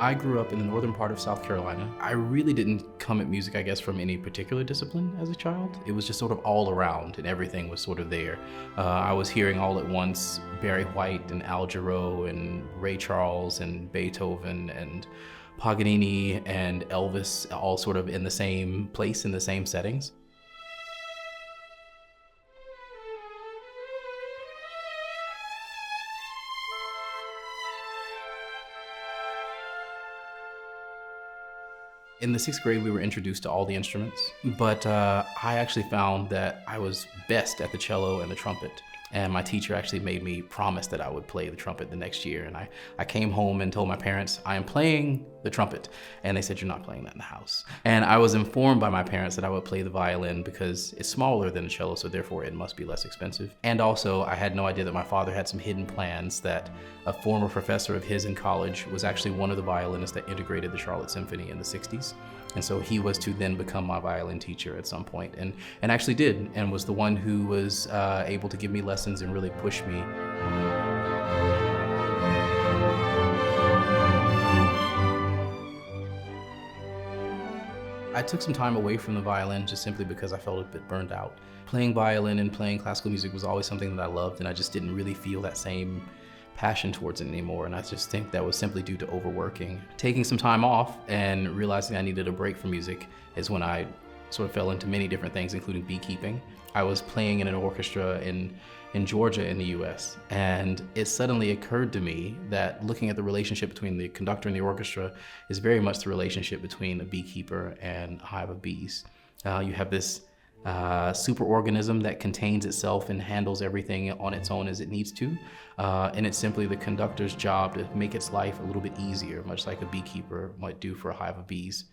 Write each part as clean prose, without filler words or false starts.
I grew up in the northern part of South Carolina. I really didn't come at music, I guess, from any particular discipline as a child. It was just sort of all around and everything was sort of there. I was hearing all at once Barry White and Al Jarreau and Ray Charles and Beethoven and Paganini and Elvis all sort of in the same place, in the same settings. In the sixth grade, we were introduced to all the instruments, but I actually found that I was best at the cello and the trumpet. And my teacher actually made me promise that I would play the trumpet the next year. And I came home and told my parents, I am playing the trumpet. And they said, you're not playing that in the house. And I was informed by my parents that I would play the violin because it's smaller than the cello, so therefore it must be less expensive. And also, I had no idea that my father had some hidden plans, that a former professor of his in college was actually one of the violinists that integrated the Charlotte Symphony in the 60s. And so he was to then become my violin teacher at some point, and actually did, and was the one who was able to give me lessons and really push me. I took some time away from the violin just simply because I felt a bit burned out. Playing violin and playing classical music was always something that I loved, and I just didn't really feel that same passion towards it anymore, and I just think that was simply due to overworking. Taking some time off and realizing I needed a break from music is when I sort of fell into many different things, including beekeeping. I was playing in an orchestra in Georgia in the US, and it suddenly occurred to me that looking at the relationship between the conductor and the orchestra is very much the relationship between a beekeeper and a hive of bees. You have this superorganism that contains itself and handles everything on its own as it needs to. And it's simply the conductor's job to make its life a little bit easier, much like a beekeeper might do for a hive of bees.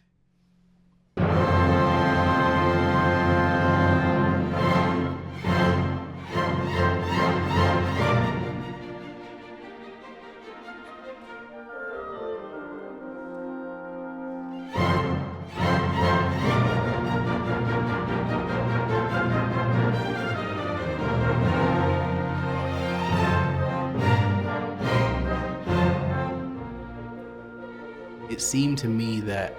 It seemed to me that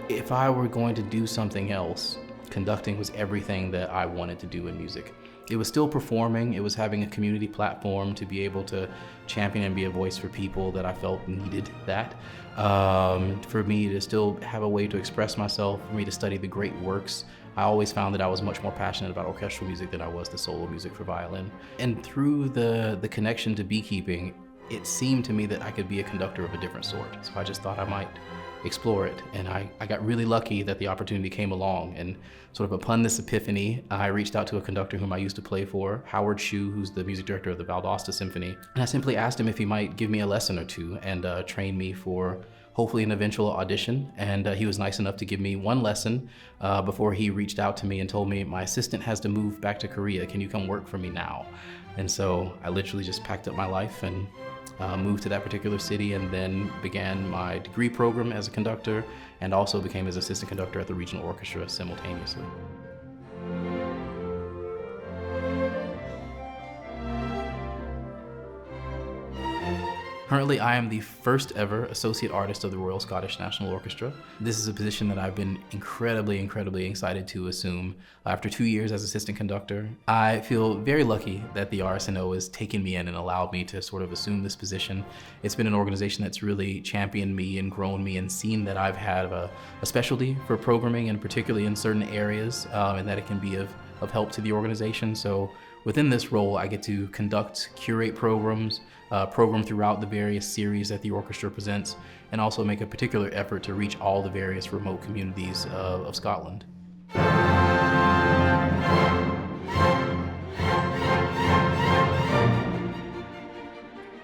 if I were going to do something else, conducting was everything that I wanted to do in music. It was still performing, it was having a community platform to be able to champion and be a voice for people that I felt needed that. For me to still have a way to express myself, for me to study the great works. I always found that I was much more passionate about orchestral music than I was the solo music for violin. And through the connection to beekeeping, it seemed to me that I could be a conductor of a different sort. So I just thought I might explore it. And I got really lucky that the opportunity came along. And sort of upon this epiphany, I reached out to a conductor whom I used to play for, Howard Shue, who's the music director of the Valdosta Symphony. And I simply asked him if he might give me a lesson or two and train me for hopefully an eventual audition. And he was nice enough to give me one lesson before he reached out to me and told me, my assistant has to move back to Korea. Can you come work for me now? And so I literally just packed up my life and moved to that particular city, and then began my degree program as a conductor, and also became his assistant conductor at the regional orchestra simultaneously. Currently, I am the first ever associate artist of the Royal Scottish National Orchestra. This is a position that I've been incredibly excited to assume after 2 years as assistant conductor. I feel very lucky that the RSNO has taken me in and allowed me to sort of assume this position. It's been an organization that's really championed me and grown me and seen that I've had a specialty for programming, and particularly in certain areas, and that it can be of help to the organization. So within this role, I get to conduct, curate programs, program throughout the various series that the orchestra presents, and also make a particular effort to reach all the various remote communities of Scotland. I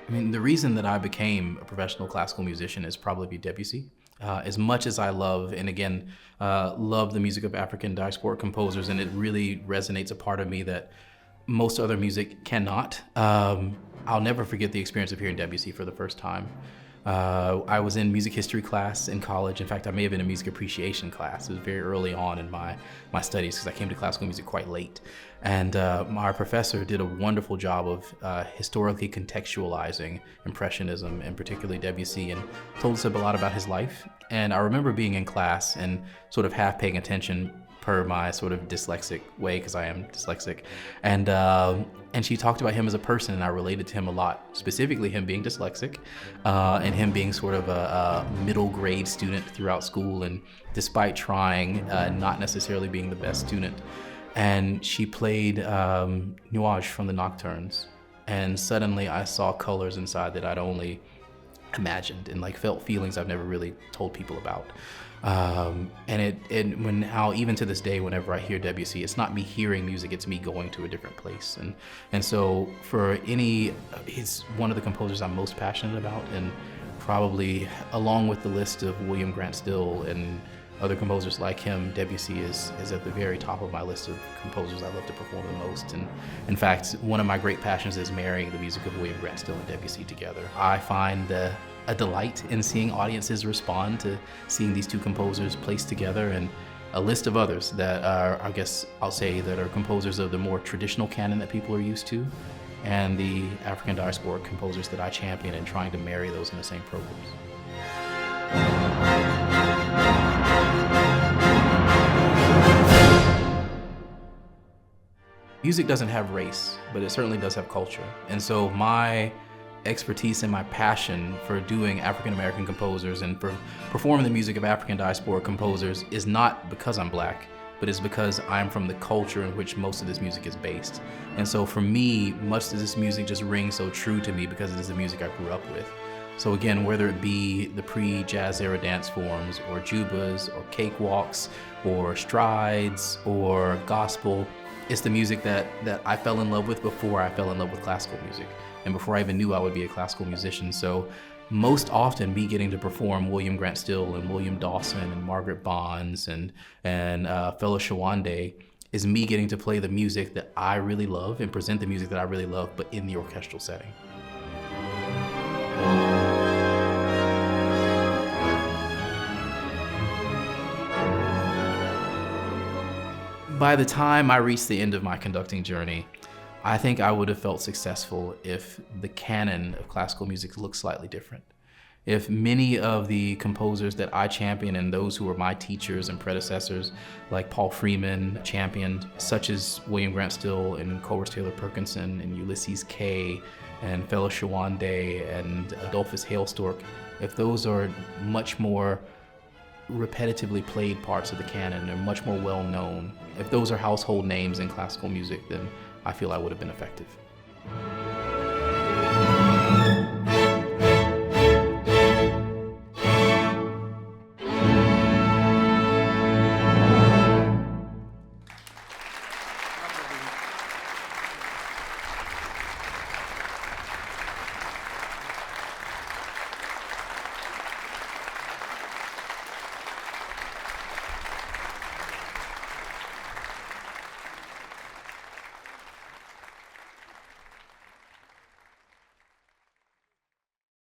mean, the reason that I became a professional classical musician is probably Debussy. As much as I love, and again, love the music of African diasporic composers, and it really resonates a part of me that most other music cannot. I'll never forget the experience of hearing Debussy for the first time. I was in music history class in college. In fact, I may have been in music appreciation class. It was very early on in my studies because I came to classical music quite late. And our professor did a wonderful job of historically contextualizing Impressionism, and particularly Debussy, and told us a lot about his life. And I remember being in class and sort of half paying attention per my sort of dyslexic way, because I am dyslexic. And she talked about him as a person, and I related to him a lot, specifically him being dyslexic, and him being sort of a middle grade student throughout school, and despite trying, not necessarily being the best student. And she played Nuage from the Nocturnes, and suddenly I saw colors inside that I'd only imagined, and like felt feelings I've never really told people about. Now even to this day, whenever I hear Debussy, it's not me hearing music, it's me going to a different place. And so he's one of the composers I'm most passionate about, and probably along with the list of William Grant Still and other composers like him, Debussy is at the very top of my list of composers I love to perform the most. And in fact, one of my great passions is marrying the music of William Grant Still and Debussy together. I find a delight in seeing audiences respond to seeing these two composers placed together, and a list of others that are, I guess I'll say, that are composers of the more traditional canon that people are used to, and the African diasporic composers that I champion, and trying to marry those in the same programs. Music doesn't have race, but it certainly does have culture. And so my expertise and my passion for doing African American composers and for performing the music of African diasporic composers is not because I'm Black, but it's because I'm from the culture in which most of this music is based. And so for me, much of this music just rings so true to me because it is the music I grew up with. So again, whether it be the pre-jazz era dance forms, or jubas, or cakewalks, or strides, or gospel, it's the music that I fell in love with before I fell in love with classical music, and before I even knew I would be a classical musician. So most often, me getting to perform William Grant Still and William Dawson and Margaret Bonds and Fela Shawande is me getting to play the music that I really love and present the music that I really love, but in the orchestral setting. By the time I reached the end of my conducting journey, I think I would have felt successful if the canon of classical music looked slightly different. If many of the composers that I champion and those who were my teachers and predecessors, like Paul Freeman championed, such as William Grant Still and Coleridge Taylor Perkinson and Ulysses Kay and Fela Shawande and Adolphus Hailstork, if those are much more repetitively played parts of the canon, they're much more well known, if those are household names in classical music, then I feel I would have been effective.